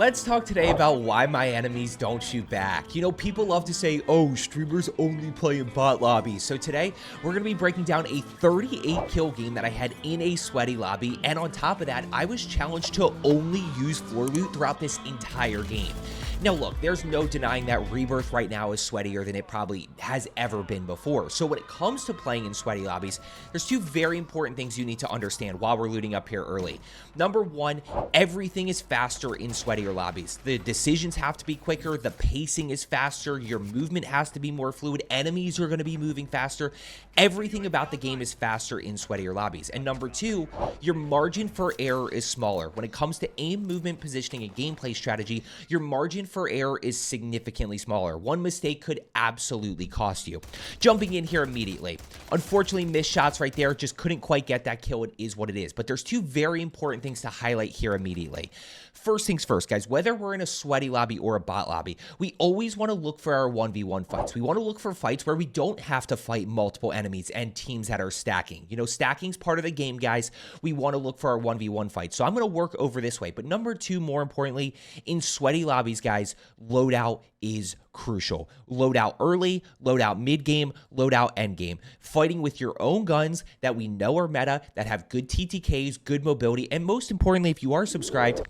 Let's talk today about why my enemies don't shoot back. You know, people love to say, oh, streamers only play in bot lobbies. So today, we're going to be breaking down a 38 kill game that I had in a sweaty lobby. And on top of that, I was challenged to only use floor loot throughout this entire game. Now look, there's no denying that Rebirth right now is sweatier than it probably has ever been before. So when it comes to playing in sweaty lobbies, there's two very important things you need to understand while we're looting up here early. Number one, everything is faster in sweatier lobbies. The decisions have to be quicker, the pacing is faster, your movement has to be more fluid, enemies are going to be moving faster. Everything about the game is faster in sweatier lobbies. And number two, your margin for error is smaller. When it comes to aim, movement, positioning, and gameplay strategy, your margin for error is significantly smaller. One mistake could absolutely cost you. Jumping in here immediately. Unfortunately, missed shots right there. Just couldn't quite get that kill. It is what it is. But there's two very important things to highlight here immediately. First things first, guys, whether we're in a sweaty lobby or a bot lobby, we always want to look for our 1v1 fights. We want to look for fights where we don't have to fight multiple enemies and teams that are stacking. You know, stacking's part of the game, guys. We want to look for our 1v1 fights. So I'm going to work over this way. But number two, more importantly, in sweaty lobbies, guys, loadout is crucial. Loadout early, loadout mid-game, loadout end-game. Fighting with your own guns that we know are meta, that have good TTKs, good mobility, and most importantly, if you are subscribed,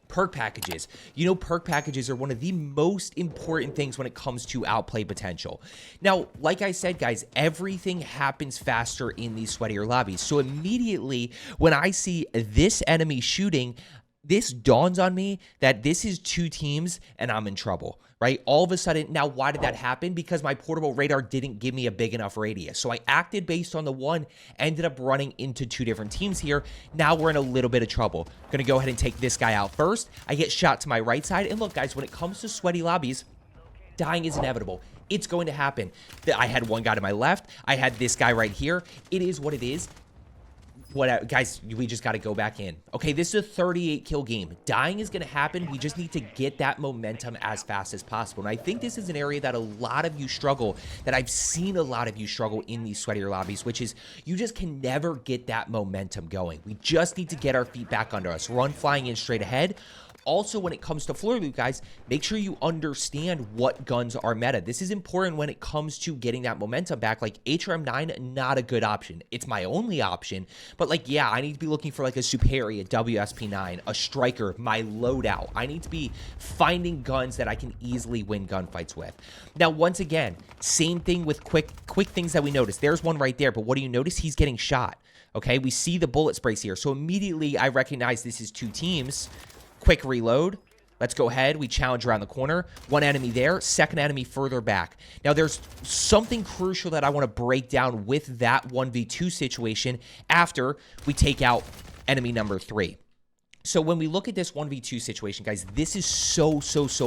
perk packages. You know, perk packages are one of the most important things when it comes to outplay potential. Now, like I said, guys, everything happens faster in these sweatier lobbies. So immediately when I see this enemy shooting, this dawns on me that this is two teams and I'm in trouble, right? All of a sudden, now why did that happen? Because my portable radar didn't give me a big enough radius. So I acted based on the one, ended up running into two different teams here. Now we're in a little bit of trouble. Gonna go ahead and take this guy out first. I get shot to my right side. And look, guys, when it comes to sweaty lobbies, dying is inevitable. It's going to happen. I had one guy to my left. I had this guy right here. It is what it is. Guys, we just got to go back in. Okay, this is a 38 kill game. Dying is going to happen. We just need to get that momentum as fast as possible. And I think this is an area that a lot of you struggle, that I've seen a lot of you struggle in these sweatier lobbies, which is you just can never get that momentum going. We just need to get our feet back under us. Run flying in straight ahead. Also, when it comes to floor loot, guys, make sure you understand what guns are meta. This is important when it comes to getting that momentum back. Like HRM9, not a good option. It's my only option. But like, yeah, I need to be looking for like a Superi, a WSP9, a Striker, my loadout. I need to be finding guns that I can easily win gunfights with. Now, once again, same thing with quick things that we notice. There's one right there, but what do you notice? He's getting shot. Okay, we see the bullet sprays here. So immediately I recognize this is two teams. Quick reload. Let's go ahead. We challenge around the corner. One enemy there. Second enemy further back. Now, there's something crucial that I want to break down with that 1v2 situation after we take out enemy number 3. So when we look at this 1v2 situation, guys, this is so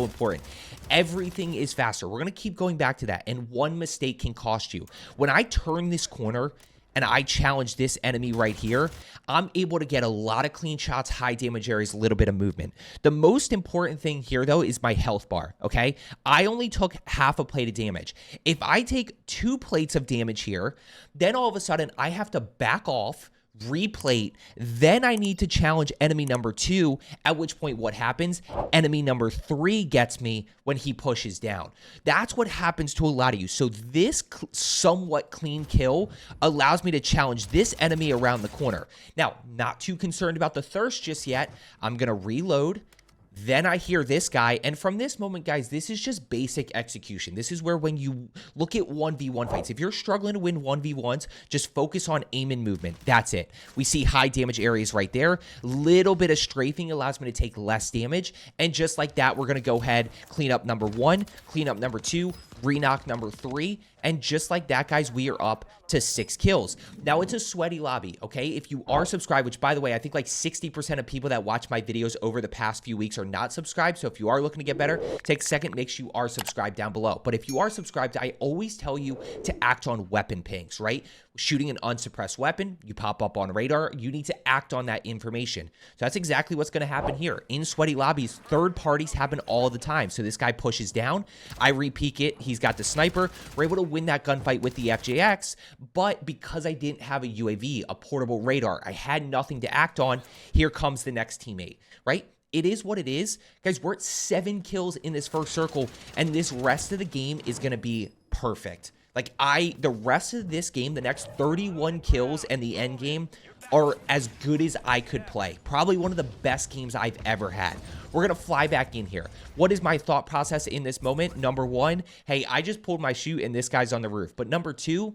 important. Everything is faster. We're going to keep going back to that. And one mistake can cost you. When I turn this corner and I challenge this enemy right here, I'm able to get a lot of clean shots, high damage areas, a little bit of movement. The most important thing here, though, is my health bar, okay? I only took half a plate of damage. If I take 2 plates of damage here, then all of a sudden I have to back off, replate, then I need to challenge enemy number 2, at which point what happens? Enemy number 3 gets me when he pushes down. That's what happens to a lot of you. So this somewhat clean kill allows me to challenge this enemy around the corner. Now, not too concerned about the thirst just yet. I'm gonna reload. Then I hear this guy, and from this moment, guys, this is just basic execution. This is where when you look at 1v1 fights, if you're struggling to win 1v1s, just focus on aim and movement. That's it. We see high damage areas right there. Little bit of strafing allows me to take less damage, and just like that, we're going to go ahead, clean up number 1, clean up number 2, re-knock number 3, and just like that, guys, we are up to 6 kills. Now, it's a sweaty lobby, okay? If you are subscribed, which, by the way, I think like 60% of people that watch my videos over the past few weeks are not subscribed, so if you are looking to get better, take a second, make sure you are subscribed down below. But if you are subscribed, I always tell you to act on weapon pings, right? Shooting an unsuppressed weapon, you pop up on radar, you need to act on that information. So that's exactly what's going to happen here. In sweaty lobbies, third parties happen all the time. So this guy pushes down, I re-peek it, he's got the sniper, we're able to win that gunfight with the FJX, but because I didn't have a UAV, a portable radar, I had nothing to act on, here comes the next teammate, right? it is what it is. Guys, we're at 7 kills in this first circle, and this rest of the game is going to be perfect. Like, the rest of this game, the next 31 kills and the end game are as good as I could play. Probably one of the best games I've ever had. We're going to fly back in here. What is my thought process in this moment? Number one, hey, I just pulled my chute and this guy's on the roof. But number two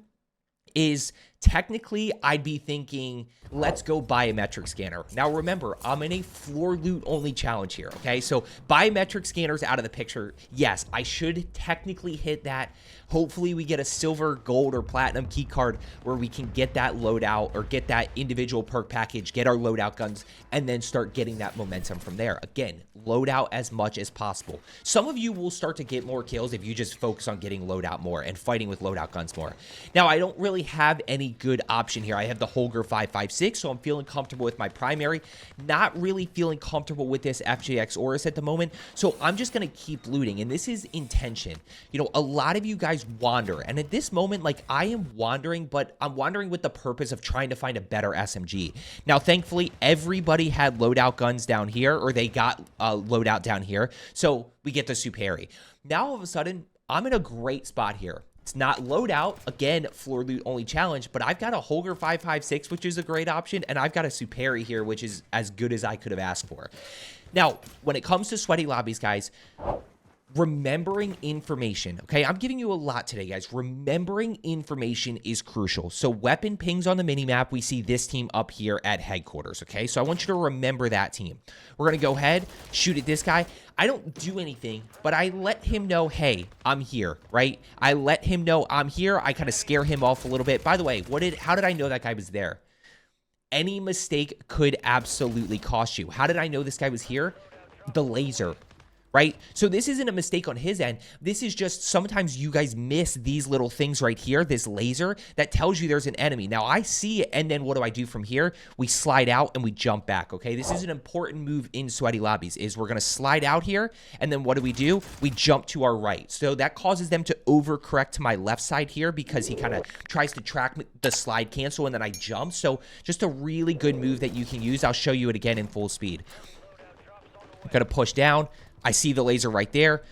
is technically I'd be thinking, let's go biometric scanner. Now remember, I'm in a floor loot only challenge here, okay? So biometric scanners out of the picture. Yes, I should technically hit that. Hopefully we get a silver, gold, or platinum key card where we can get that loadout or get that individual perk package, get our loadout guns, and then start getting that momentum from there. Again, loadout as much as possible. Some of you will start to get more kills if you just focus on getting loadout more and fighting with loadout guns more. Now, I don't really have any good option here. I have the Holger 556, so I'm feeling comfortable with my primary. Not really feeling comfortable with this FJX Oris at the moment, so I'm just going to keep looting, and this is intention. You know, a lot of you guys wander, and at this moment, like, I am wandering, but I'm wandering with the purpose of trying to find a better SMG. Now, thankfully, everybody had loadout guns down here, or they got loadout down here, so we get the Superi. Now, all of a sudden, I'm in a great spot here. It's not loadout, again, floor loot only challenge, but I've got a Holger 556, which is a great option, and I've got a Superi here, which is as good as I could have asked for. Now, when it comes to sweaty lobbies, guys, remembering information, okay? I'm giving you a lot today, guys. Remembering information is crucial. So weapon pings on the minimap, we see this team up here at headquarters, okay? So I want you to remember that team. We're going to go ahead, shoot at this guy. I don't do anything, but I let him know, hey, I'm here, right? I let him know I'm here. I kind of scare him off a little bit. By the way, how did I know that guy was there? Any mistake could absolutely cost you. How did I know this guy was here? The laser. Right? So this isn't a mistake on his end. This is just sometimes you guys miss these little things right here, this laser that tells you there's an enemy. Now I see it, and then what do I do from here? We slide out and we jump back, okay? This is an important move in sweaty lobbies, is we're going to slide out here, and then what do? We jump to our right. So that causes them to overcorrect to my left side here because he kind of tries to track the slide cancel, and then I jump. So just a really good move that you can use. I'll show you it again in full speed. I'm going to push down. I see the laser right there.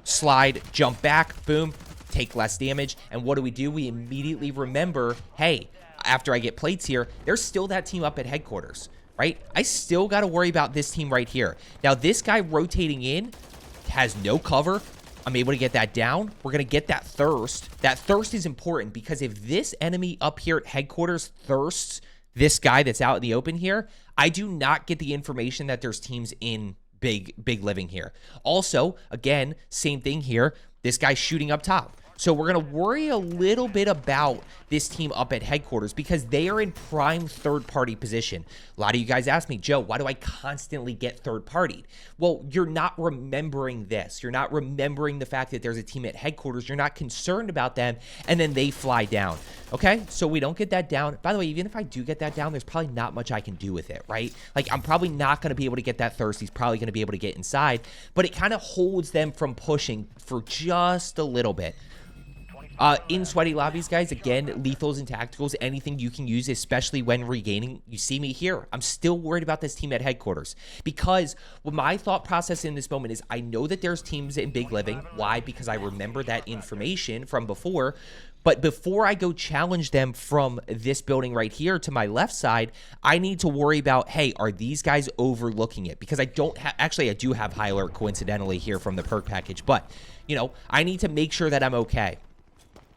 Slide, jump back, boom, take less damage. And what do? We immediately remember, hey, after I get plates here, there's still that team up at headquarters, right? I still got to worry about this team right here. Now, this guy rotating in has no cover. I'm able to get that down. We're going to get that thirst. That thirst is important because if this enemy up here at headquarters thirsts this guy that's out in the open here, I do not get the information that there's teams in big living here. Also, again, same thing here. This guy's shooting up top. So we're going to worry a little bit about this team up at headquarters because they are in prime third-party position. A lot of you guys ask me, Joe, why do I constantly get third-partied? Well, you're not remembering this. You're not remembering the fact that there's a team at headquarters. You're not concerned about them, and then they fly down. Okay? So we don't get that down. By the way, even if I do get that down, there's probably not much I can do with it, right? Like, I'm probably not going to be able to get that thirst. He's probably going to be able to get inside, but it kind of holds them from pushing for just a little bit. In sweaty lobbies, guys, again, lethals and tacticals, anything you can use, especially when regaining. You see me here. I'm still worried about this team at headquarters because what my thought process in this moment is I know that there's teams in big living. Why? Because I remember that information from before. But before I go challenge them from this building right here to my left side, I need to worry about, hey, are these guys overlooking it? Because I don't have, actually, I do have high alert coincidentally here from the perk package, but, you know, I need to make sure that I'm okay.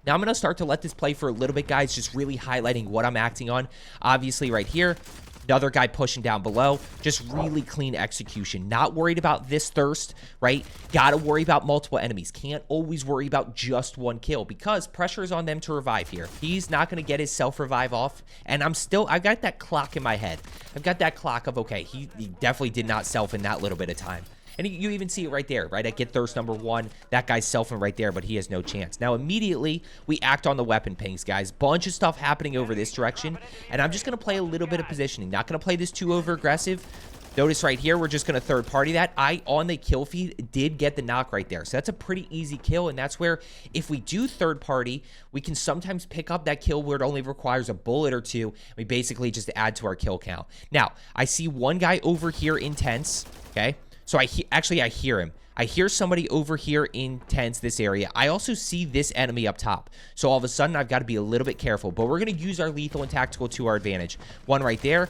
Now I'm going to start to let this play for a little bit, guys, just really highlighting what I'm acting on. Obviously, right here, another guy pushing down below. Just really clean execution. Not worried about this thirst, right? Got to worry about multiple enemies. Can't always worry about just one kill because pressure is on them to revive here. He's not going to get his self-revive off, and I've got that clock in my head. I've got that clock of, okay, he definitely did not self in that little bit of time. And you even see it right there, right? I get thirst number one. That guy's selfing right there, but he has no chance. Now, immediately, we act on the weapon pings, guys. Bunch of stuff happening over this direction. And I'm just going to play a little bit of positioning. Not going to play this too over-aggressive. Notice right here, we're just going to third party that. I, on the kill feed, did get the knock right there. So that's a pretty easy kill. And that's where if we do third party, we can sometimes pick up that kill where it only requires a bullet or two. We basically just add to our kill count. Now, I see one guy over here in tents. Okay. So I hear him. I hear somebody over here in tents, this area. I also see this enemy up top. So all of a sudden, I've got to be a little bit careful. But we're going to use our lethal and tactical to our advantage. One right there.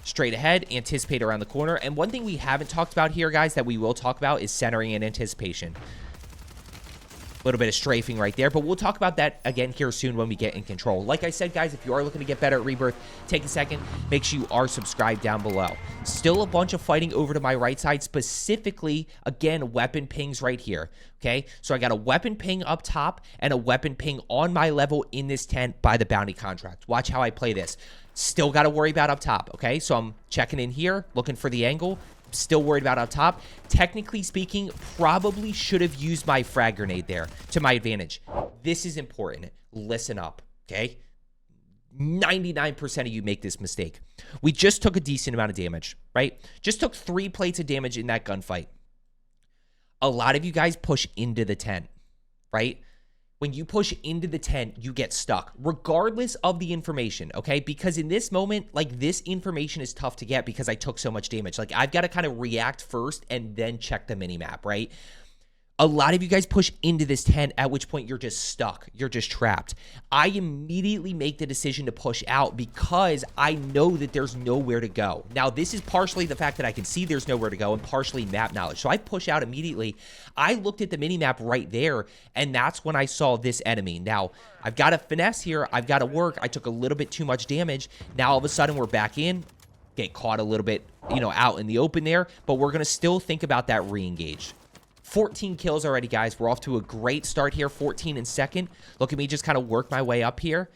Straight ahead, anticipate around the corner. And one thing we haven't talked about here, guys, that we will talk about is centering and anticipation. A little bit of strafing right there, but we'll talk about that again here soon when we get in control. Like I said, guys, if you are looking to get better at Rebirth, take a second. Make sure you are subscribed down below. Still a bunch of fighting over to my right side, specifically, again, weapon pings right here. Okay, so I got a weapon ping up top and a weapon ping on my level in this tent by the bounty contract. Watch how I play this. Still got to worry about up top, okay? So I'm checking in here, looking for the angle. Still worried about up top. Technically speaking, probably should have used my frag grenade there to my advantage. This is important. Listen up, okay? 99% of you make this mistake. We just took a decent amount of damage, right? Just took 3 plates of damage in that gunfight. A lot of you guys push into the tent, right? When you push into the tent, you get stuck, regardless of the information, okay? Because in this moment, like, this information is tough to get because I took so much damage. Like, I've got to kind of react first and then check the minimap, right? A lot of you guys push into this tent, at which point you're just stuck. You're just trapped. I immediately make the decision to push out because I know that there's nowhere to go. Now, this is partially the fact that I can see there's nowhere to go and partially map knowledge. So I push out immediately. I looked at the minimap right there, and that's when I saw this enemy. Now, I've got to finesse here. I've got to work. I took a little bit too much damage. Now, all of a sudden, we're back in. Get caught a little bit, you know, out in the open there, but we're going to still think about that re-engage. 14 kills already, guys. We're off to a great start here. 14 in second. Look at me just kind of work my way up here.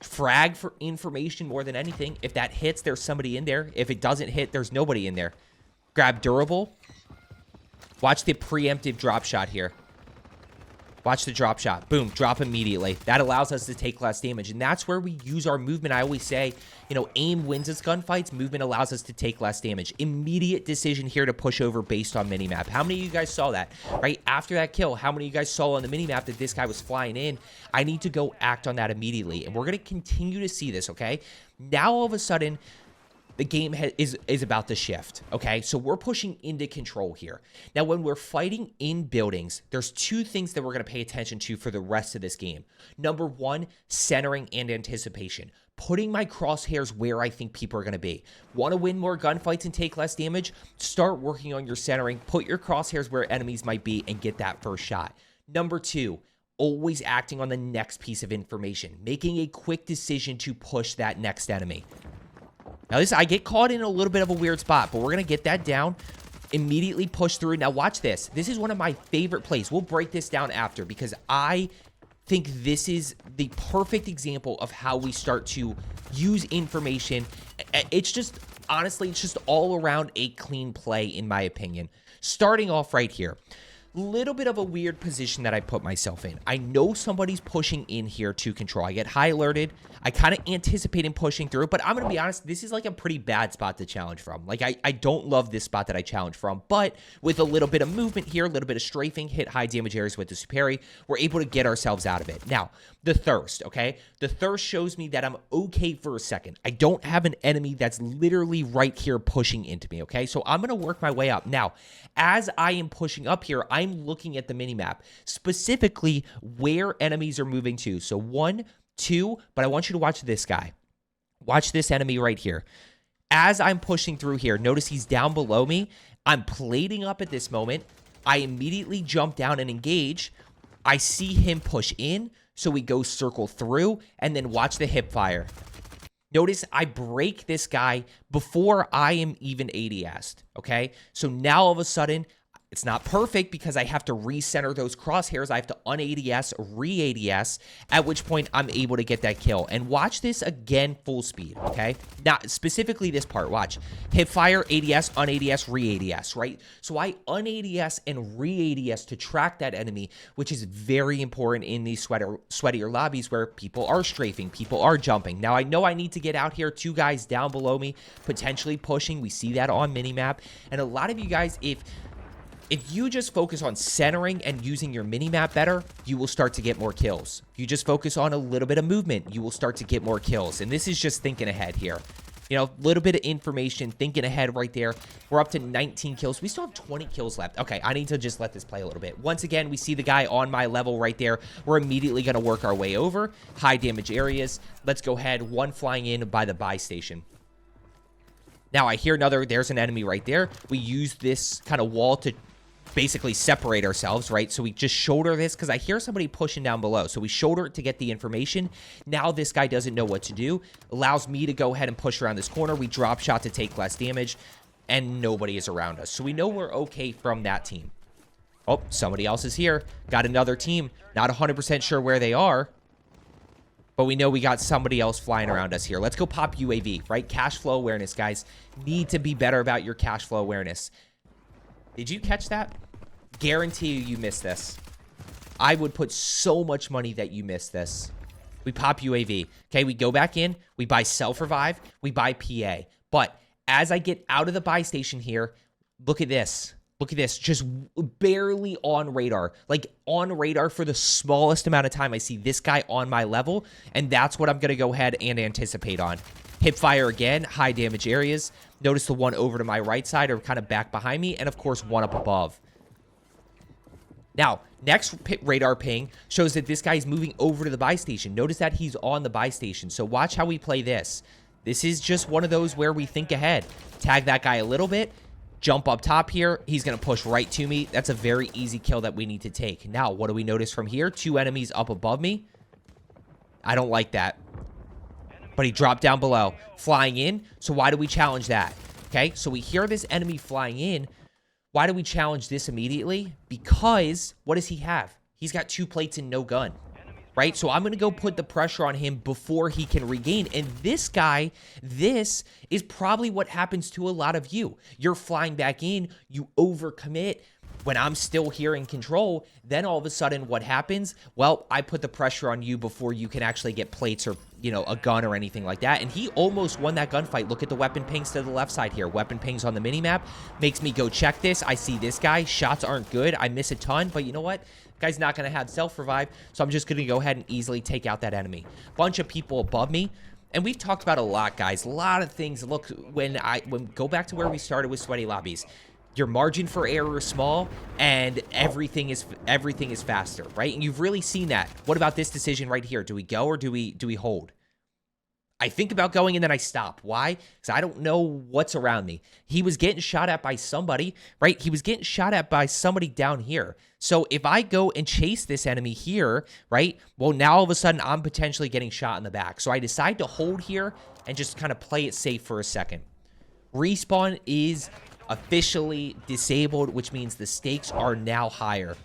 Frag for information more than anything. If that hits, there's somebody in there. If it doesn't hit, there's nobody in there. Grab durable. Watch the preemptive drop shot here. Watch the drop shot. Boom, drop immediately. That allows us to take less damage, and that's where we use our movement. I always say, you know, aim wins us gunfights. Movement allows us to take less damage. Immediate decision here to push over based on minimap. How many of you guys saw that, right? After that kill, how many of you guys saw on the minimap that this guy was flying in? I need to go act on that immediately, and we're going to continue to see this, okay? Now, all of a sudden, the game is about to shift, okay? So we're pushing into control here. Now, when we're fighting in buildings, there's 2 things that we're going to pay attention to for the rest of this game. Number 1, centering and anticipation. Putting my crosshairs where I think people are going to be. Want to win more gunfights and take less damage? Start working on your centering. Put your crosshairs where enemies might be and get that first shot. Number 2, always acting on the next piece of information. Making a quick decision to push that next enemy. Now, this, I get caught in a little bit of a weird spot, but we're going to get that down, immediately push through. Now, watch this. This is one of my favorite plays. We'll break this down after because I think this is the perfect example of how we start to use information. It's just, honestly, it's just all around a clean play, in my opinion. Starting off right here. Little bit of a weird position that I put myself in. I know somebody's pushing in here to control. I get high alerted. I kind of anticipate him pushing through, but I'm going to be honest, this is like a pretty bad spot to challenge from. Like, I don't love this spot that I challenge from, but with a little bit of movement here, a little bit of strafing, hit high damage areas with the superi, we're able to get ourselves out of it. Now, the thirst, okay? The thirst shows me that I'm okay for a second. I don't have an enemy that's literally right here pushing into me, okay? So I'm going to work my way up. Now, as I am pushing up here, I'm looking at the minimap, specifically where enemies are moving to. So 1, 2, but I want you to watch this guy. Watch this enemy right here. As I'm pushing through here, notice he's down below me. I'm plating up at this moment. I immediately jump down and engage. I see him push in, so we go circle through, and then watch the hip fire. Notice I break this guy before I am even ADS'd, okay? So now all of a sudden, It's not perfect because I have to recenter those crosshairs. I have to un-ADS, re-ADS, at which point I'm able to get that kill. And watch this again full speed, okay? Now, specifically this part, watch. Hip fire, ADS, un-ADS, re-ADS, right? So I un-ADS and re-ADS to track that enemy, which is very important in these sweatier lobbies where people are strafing, people are jumping. Now, I know I need to get out here, 2 guys down below me, potentially pushing. We see that on minimap. And a lot of you guys, if you just focus on centering and using your mini-map better, you will start to get more kills. If you just focus on a little bit of movement, you will start to get more kills. And this is just thinking ahead here. You know, a little bit of information, thinking ahead right there. We're up to 19 kills. We still have 20 kills left. Okay, I need to just let this play a little bit. Once again, we see the guy on my level right there. We're immediately going to work our way over. High damage areas. Let's go ahead. One flying in by the buy station. Now, I hear another. There's an enemy right there. We use this kind of wall to basically separate ourselves, right? So we just shoulder this because I hear somebody pushing down below. So we shoulder it to get the information. Now this guy doesn't know what to do. Allows me to go ahead and push around this corner. We drop shot to take less damage, and nobody is around us. So we know we're okay from that team. Oh, somebody else is here. Got another team. Not 100% sure where they are, but we know we got somebody else flying around us here. Let's go pop UAV, right? Cash flow awareness, guys. Need to be better about your cash flow awareness. Did you catch that? Guarantee you missed this. I would put so much money that you missed this. We pop UAV. Okay, we go back in. We buy self-revive. We buy PA. But as I get out of the buy station here, look at this. Look at this. Just barely on radar. Like on radar for the smallest amount of time. I see this guy on my level, and that's what I'm going to go ahead and anticipate on. Hip fire again, high damage areas. Notice the one over to my right side or kind of back behind me, and of course one up above. Now, next radar ping shows that this guy is moving over to the buy station. Notice that he's on the buy station. So watch how we play this. This is just one of those where we think ahead. Tag that guy a little bit. Jump up top here. He's going to push right to me. That's a very easy kill that we need to take. Now, what do we notice from here? 2 enemies up above me. I don't like that. But he dropped down below. Flying in. So why do we challenge that? Okay, so we hear this enemy flying in. Why do we challenge this immediately? Because what does he have? He's got 2 plates and no gun. Right? So I'm going to go put the pressure on him before he can regain. And this guy, this is probably what happens to a lot of you. You're flying back in. You overcommit. When I'm still here in control, then all of a sudden what happens? Well, I put the pressure on you before you can actually get plates or, you know, a gun or anything like that. And he almost won that gunfight. Look at the weapon pings to the left side here. Weapon pings on the minimap. Makes me go check this. I see this guy. Shots aren't good. I miss a ton, but you know what? Guy's not going to have self-revive, so I'm just going to go ahead and easily take out that enemy. Bunch of people above me. And we've talked about a lot, guys. A lot of things. Look, when go back to where we started with sweaty lobbies. Your margin for error is small, and everything is faster, right? And you've really seen that. What about this decision right here? Do we go or do we hold? I think about going and then I stop. Why? Because I don't know what's around me. He was getting shot at by somebody, right? He was getting shot at by somebody down here. So if I go and chase this enemy here, right? Well, now all of a sudden I'm potentially getting shot in the back. So I decide to hold here and just kind of play it safe for a second. Respawn is officially disabled, which means the stakes are now higher.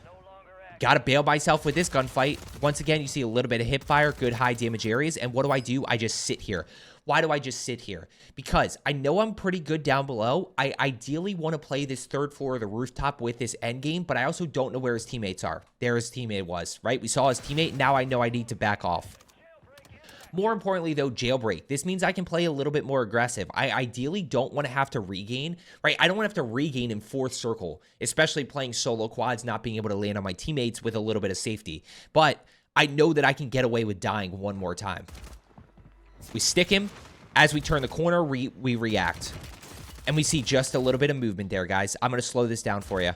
Gotta bail myself with this gunfight. Once again, you see a little bit of hip fire, good high damage areas, and what do? I just sit here. Why do I just sit here? Because I know I'm pretty good down below. I ideally want to play this 3rd floor of the rooftop with this end game, but I also don't know where his teammates are. There his teammate was, right? We saw his teammate. Now I know I need to back off. More importantly, though, jailbreak. This means I can play a little bit more aggressive. I ideally don't want to have to regain, right? I don't want to have to regain in 4th circle, especially playing solo quads, not being able to land on my teammates with a little bit of safety. But I know that I can get away with dying one more time. We stick him. As we turn the corner, we react. And we see just a little bit of movement there, guys. I'm going to slow this down for you.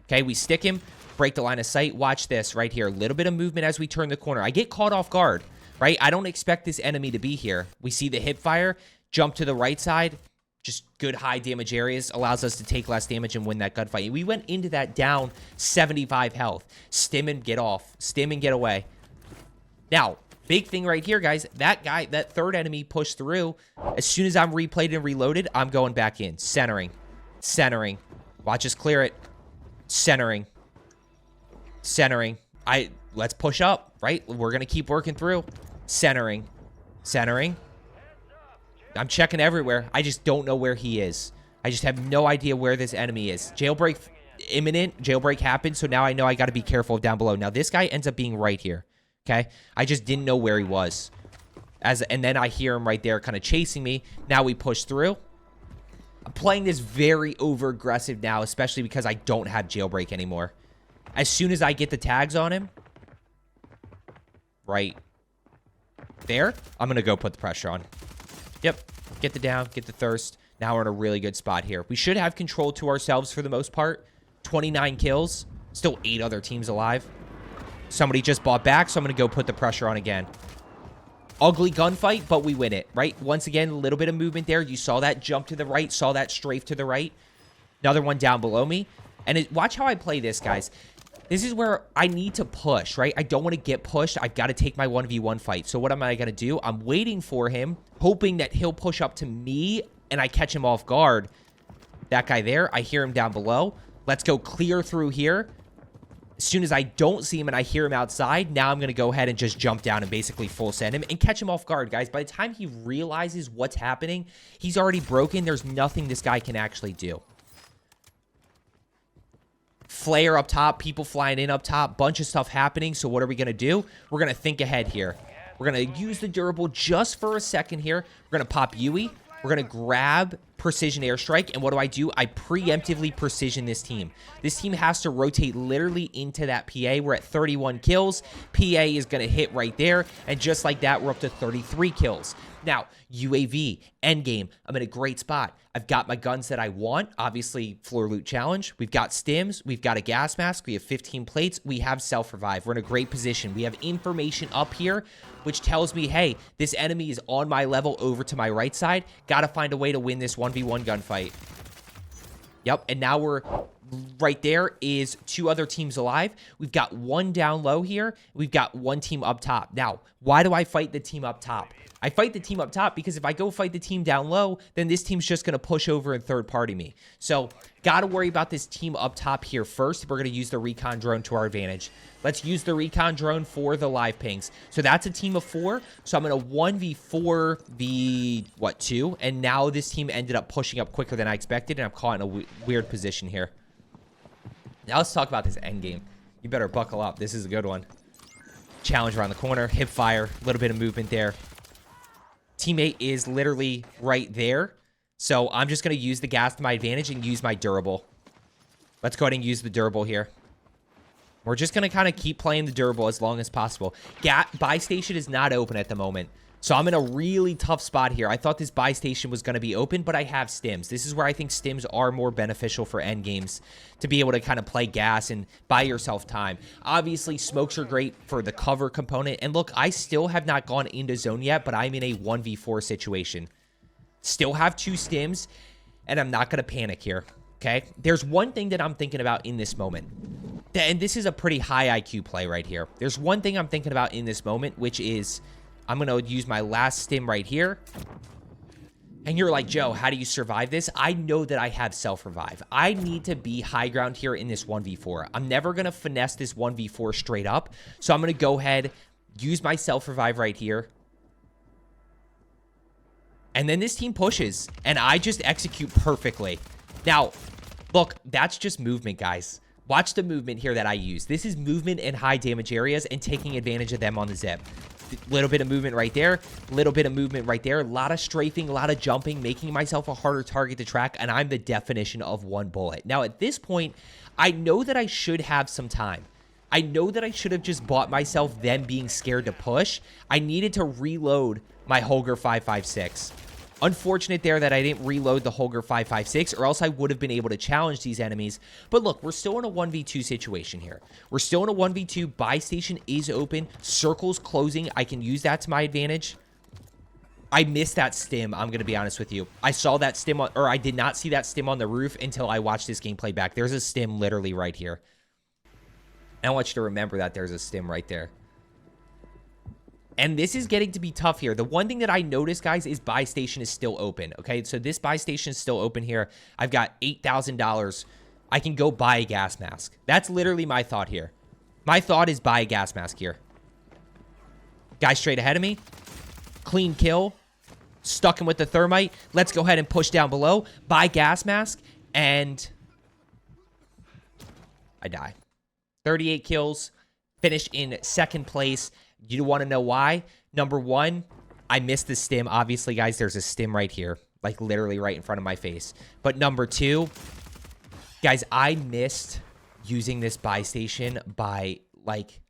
Okay, we stick him, break the line of sight. Watch this right here. A little bit of movement as we turn the corner. I get caught off guard. Right? I don't expect this enemy to be here. We see the hip fire, jump to the right side, just good high damage areas, allows us to take less damage and win that gunfight. We went into that down 75 health. Stim and get off. Stim and get away. Now, big thing right here, guys, that guy, that 3rd enemy pushed through. As soon as I'm replayed and reloaded, I'm going back in. Centering. Centering. Watch us clear it. Centering. Centering. Let's push up, right? We're going to keep working through. Centering. Centering. I'm checking everywhere. I just don't know where he is. I just have no idea where this enemy is. Jailbreak imminent. Jailbreak happened, so now I know I got to be careful down below. Now, this guy ends up being right here, okay? I just didn't know where he was. And then I hear him right there kind of chasing me. Now we push through. I'm playing this very over-aggressive now, especially because I don't have Jailbreak anymore. As soon as I get the tags on him, right there, I'm going to go put the pressure on. Yep. Get the down, get the thirst. Now we're in a really good spot here. We should have control to ourselves for the most part. 29 kills. Still 8 other teams alive. Somebody just bought back, so I'm going to go put the pressure on again. Ugly gunfight, but we win it, right? Once again, a little bit of movement there. You saw that jump to the right, saw that strafe to the right. Another one down below me. And watch how I play this, guys. This is where I need to push, right? I don't want to get pushed. I've got to take my 1v1 fight. So what am I going to do? I'm waiting for him, hoping that he'll push up to me and I catch him off guard. That guy there, I hear him down below. Let's go clear through here. As soon as I don't see him and I hear him outside, now I'm going to go ahead and just jump down and basically full send him and catch him off guard, guys. By the time he realizes what's happening, he's already broken. There's nothing this guy can actually do. Flare up top, people flying in up top, bunch of stuff happening. So what are we going to do? We're going to think ahead here. We're going to use the durable just for a second here. We're going to pop Yui. We're going to grab precision airstrike. And what do? I preemptively precision this team. This team has to rotate literally into that PA. We're at 31 kills. PA is going to hit right there. And just like that, we're up to 33 kills. Now, UAV, endgame. I'm in a great spot. I've got my guns that I want. Obviously, floor loot challenge. We've got stims. We've got a gas mask. We have 15 plates. We have self-revive. We're in a great position. We have information up here, which tells me, hey, this enemy is on my level over to my right side. Got to find a way to win this 1v1 gunfight. Yep, and now we're right there is 2 other teams alive. We've got 1 down low here. We've got 1 team up top. Now, why do I fight the team up top? I fight the team up top because if I go fight the team down low, then this team's just going to push over and third party me. So, got to worry about this team up top here first. We're going to use the recon drone to our advantage. Let's use the recon drone for the live pings. So, that's a team of 4. So, I'm going to 1v4 the, 2? And now this team ended up pushing up quicker than I expected, and I'm caught in a weird position here. Now, let's talk about this end game. You better buckle up. This is a good one. Challenge around the corner. Hip fire. A little bit of movement there. Teammate is literally right there. So I'm just going to use the gas to my advantage and use my durable. Let's go ahead and use the durable here. We're just going to kind of keep playing the durable as long as possible. Buy station is not open at the moment. So I'm in a really tough spot here. I thought this buy station was going to be open, but I have stims. This is where I think stims are more beneficial for end games to be able to kind of play gas and buy yourself time. Obviously, smokes are great for the cover component. And look, I still have not gone into zone yet, but I'm in a 1v4 situation. Still have 2 stims, and I'm not going to panic here, okay? There's one thing that I'm thinking about in this moment. And this is a pretty high IQ play right here. There's one thing I'm thinking about in this moment, which is I'm going to use my last stim right here. And you're like, Joe, how do you survive this? I know that I have self-revive. I need to be high ground here in this 1v4. I'm never going to finesse this 1v4 straight up. So I'm going to go ahead, use my self-revive right here. And then this team pushes, and I just execute perfectly. Now, look, that's just movement, guys. Watch the movement here that I use. This is movement in high damage areas and taking advantage of them on the zip. Little bit of movement right there, little bit of movement right there, a lot of strafing, a lot of jumping, making myself a harder target to track, and I'm the definition of one bullet. Now, at this point, I know that I should have some time. I know that I should have just bought myself them being scared to push. I needed to reload my Holger 5.56. Unfortunate there that I didn't reload the Holger 5.56, or else I would have been able to challenge these enemies. But look, we're still in a 1v2 situation here. We're still in a 1v2. Buy station is open. Circle's closing. I can use that to my advantage. I missed that stim, I'm going to be honest with you. I saw that stim, or I did not see that stim on the roof until I watched this gameplay back. There's a stim literally right here. I want you to remember that there's a stim right there. And this is getting to be tough here. The one thing that I noticed, guys, is buy station is still open, okay? So this buy station is still open here. I've got $8,000. I can go buy a gas mask. That's literally my thought here. My thought is buy a gas mask here. Guy straight ahead of me. Clean kill. Stuck him with the thermite. Let's go ahead and push down below. Buy gas mask. And I die. 38 kills. Finished in second place. You want to know why? Number one, I missed the stim. Obviously, guys, there's a stim right here. Like, literally right in front of my face. But number two, guys, I missed using this buy station by, like,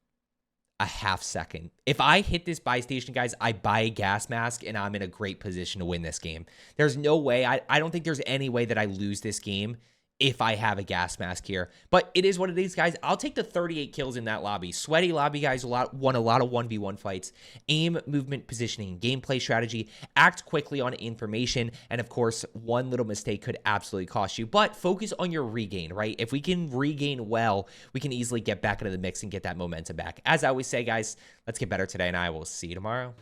a half second. If I hit this buy station, guys, I buy a gas mask, and I'm in a great position to win this game. There's no way. I don't think there's any way that I lose this game if I have a gas mask here. But it is what it is, guys. I'll take the 38 kills in that lobby. Sweaty lobby, guys, won a lot of 1v1 fights. Aim, movement, positioning, gameplay strategy, act quickly on information, and of course, one little mistake could absolutely cost you. But focus on your regain, right? If we can regain well, we can easily get back into the mix and get that momentum back. As I always say, guys, let's get better today, and I will see you tomorrow.